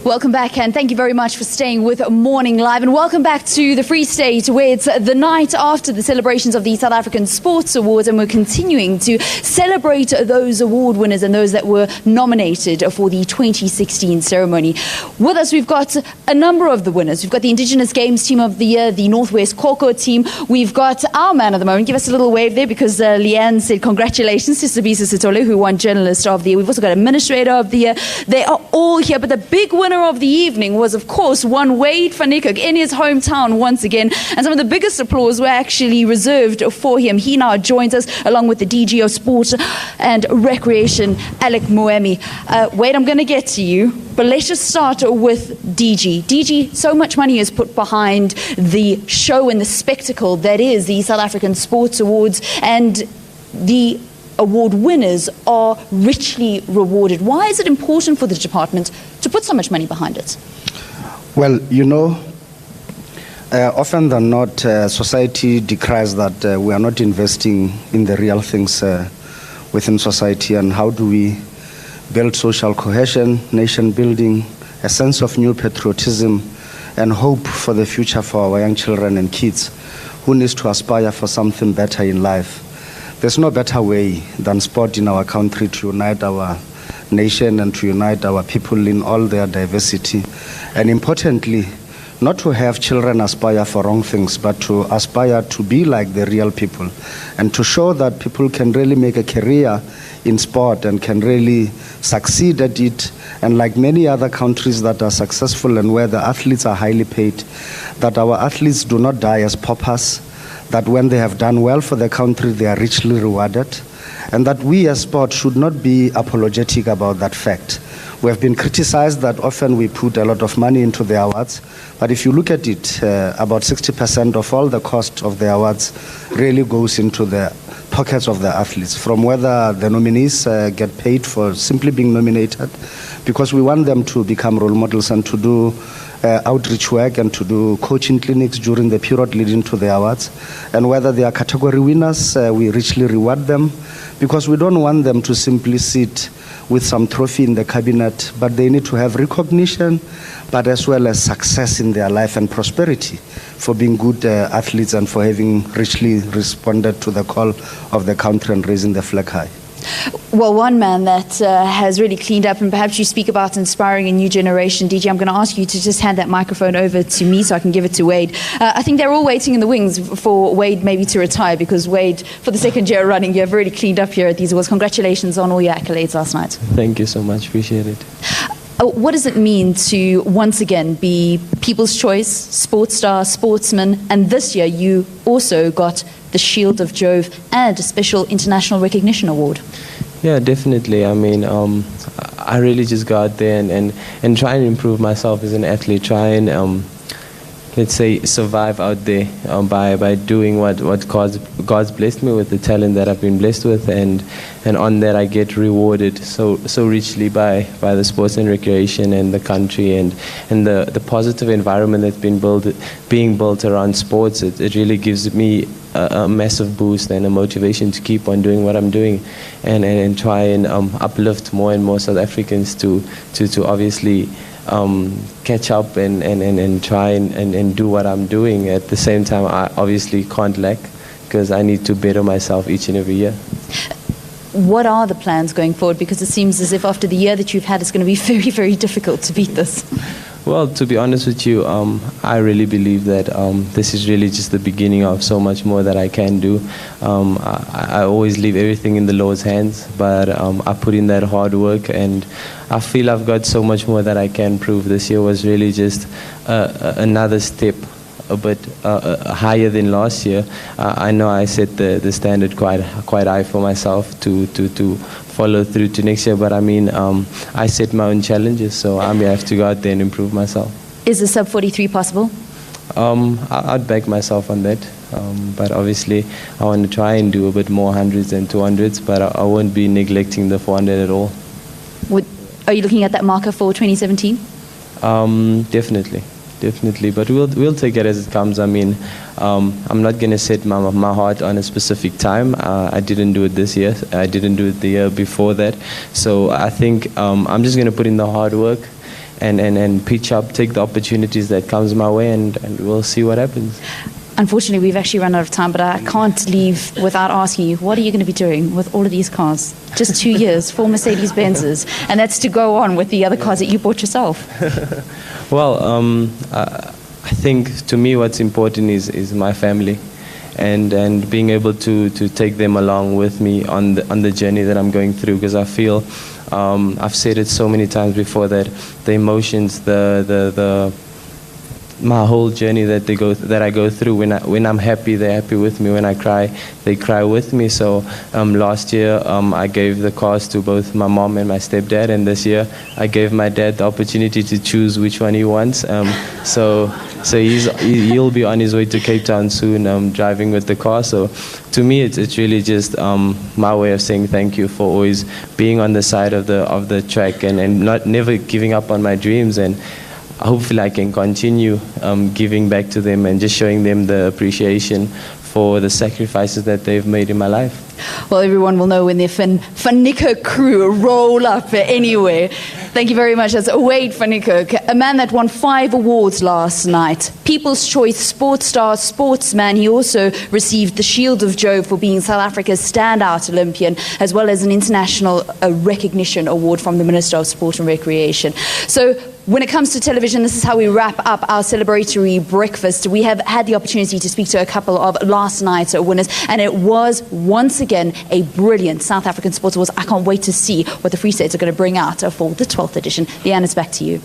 Welcome back, and thank you very much for staying with Morning Live, and welcome back to the Free State, where it's the night after the celebrations of the South African Sports Awards, and we're continuing to celebrate those award winners and those that were nominated for the 2016 ceremony. With us, we've got a number of the winners. We've got the Indigenous Games Team of the Year, the Northwest Koko team. We've got our man of the moment. Give us a little wave there, because Leanne said congratulations to SABC Sitole, who won Journalist of the Year. We've also got Administrator of the Year. They are all here, but the big winner of the evening was, of course, one Wayde van Niekerk in his hometown once again, and some of the biggest applause were actually reserved for him. He now joins us along with the DG of Sport and Recreation, Alec Moemi. Wayde, I'm going to get to you, but let's just start with DG. DG, so much money is put behind the show and the spectacle that is the South African Sports Awards, and the award winners are richly rewarded. Why is it important for the department to put so much money behind it? Well, often than not, society decries that we are not investing in the real things within society, and how do we build social cohesion, nation building, a sense of new patriotism, and hope for the future for our young children and kids who needs to aspire for something better in life. There's no better way than sport in our country to unite our nation and to unite our people in all their diversity. And importantly, not to have children aspire for wrong things, but to aspire to be like the real people, and to show that people can really make a career in sport and can really succeed at it. And like many other countries that are successful and where the athletes are highly paid, that our athletes do not die as paupers, that when they have done well for the country, they are richly rewarded, and that we as sport should not be apologetic about that fact. We have been criticized that often we put a lot of money into the awards, but if you look at it, about 60% of all the cost of the awards really goes into the pockets of the athletes, from whether the nominees get paid for simply being nominated, because we want them to become role models and to do outreach work and to do coaching clinics during the period leading to the awards, and whether they are category winners, we richly reward them, because we don't want them to simply sit with some trophy in the cabinet, but they need to have recognition, but as well as success in their life and prosperity for being good athletes and for having richly responded to the call of the country and raising the flag high. Well, one man that has really cleaned up, and perhaps you speak about inspiring a new generation. DG, I'm going to ask you to just hand that microphone over to me so I can give it to Wayde. I think they're all waiting in the wings for Wayde maybe to retire, because Wayde, for the second year running, you have really cleaned up here at these awards. Congratulations on all your accolades last night. Thank you so much. Appreciate it. What does it mean to once again be People's Choice, Sports Star, Sportsman, and this year you also got the Shield of Jove and a special international recognition award? Yeah, definitely. I mean, I really just go out there and try and improve myself as an athlete, try and let's say survive out there by doing what God's blessed me with, the talent that I've been blessed with, and on that I get rewarded so richly by the sports and recreation and the country and the positive environment that's being built around sports. It really gives me a massive boost and a motivation to keep on doing what I'm doing and try and uplift more and more South Africans to obviously catch up and try and do what I'm doing. At the same time, I obviously can't lack, because I need to better myself each and every year. What are the plans going forward? Because it seems as if after the year that you've had, it's going to be very, very difficult to beat this. Well, to be honest with you, I really believe that this is really just the beginning of so much more that I can do. I always leave everything in the Lord's hands, but I put in that hard work, and I feel I've got so much more that I can prove. This year was really just another step, a bit higher than last year. I know I set the standard quite high for myself to follow through to next year, but I mean, I set my own challenges, so I may have to go out there and improve myself. Is the sub 43 possible? I'd back myself on that, but obviously I want to try and do a bit more hundreds and 200s, but I won't be neglecting the 400 at all. Are you looking at that marker for 2017? Definitely. definitely. But we'll take it as it comes. I mean, I'm not gonna set my heart on a specific time. I didn't do it this year. I didn't do it the year before that. So I think I'm just gonna put in the hard work and pitch up, take the opportunities that comes my way, and we'll see what happens. Unfortunately, we've actually run out of time, but I can't leave without asking you, what are you going to be doing with all of these cars? Just 2 years, 4 Mercedes-Benzes, and that's to go on with the other cars that you bought yourself. Well, I think to me what's important is my family, and being able to take them along with me on the journey that I'm going through, because I feel I've said it so many times before that the emotions, my whole journey that I go through, when I'm happy, they're happy with me. When I cry, they cry with me. So last year I gave the cars to both my mom and my stepdad, and this year I gave my dad the opportunity to choose which one he wants. So he'll be on his way to Cape Town soon, driving with the car. So to me, it's really just my way of saying thank you for always being on the side of the track and never giving up on my dreams. And hopefully I can continue giving back to them and just showing them the appreciation for the sacrifices that they've made in my life. Well, everyone will know when the Van Niekerk crew roll up anywhere. Thank you very much. That's Wayde van Niekerk, a man that won 5 awards last night. People's Choice Sports Star Sportsman. He also received the Shield of Joe for being South Africa's standout Olympian, as well as an international recognition award from the Minister of Sport and Recreation. So when it comes to television, this is how we wrap up our celebratory breakfast. We have had the opportunity to speak to a couple of last night's winners, and it was once again a brilliant South African Sports Awards. I can't wait to see what the Free States are going to bring out for the 12th edition. Leanne, it's back to you.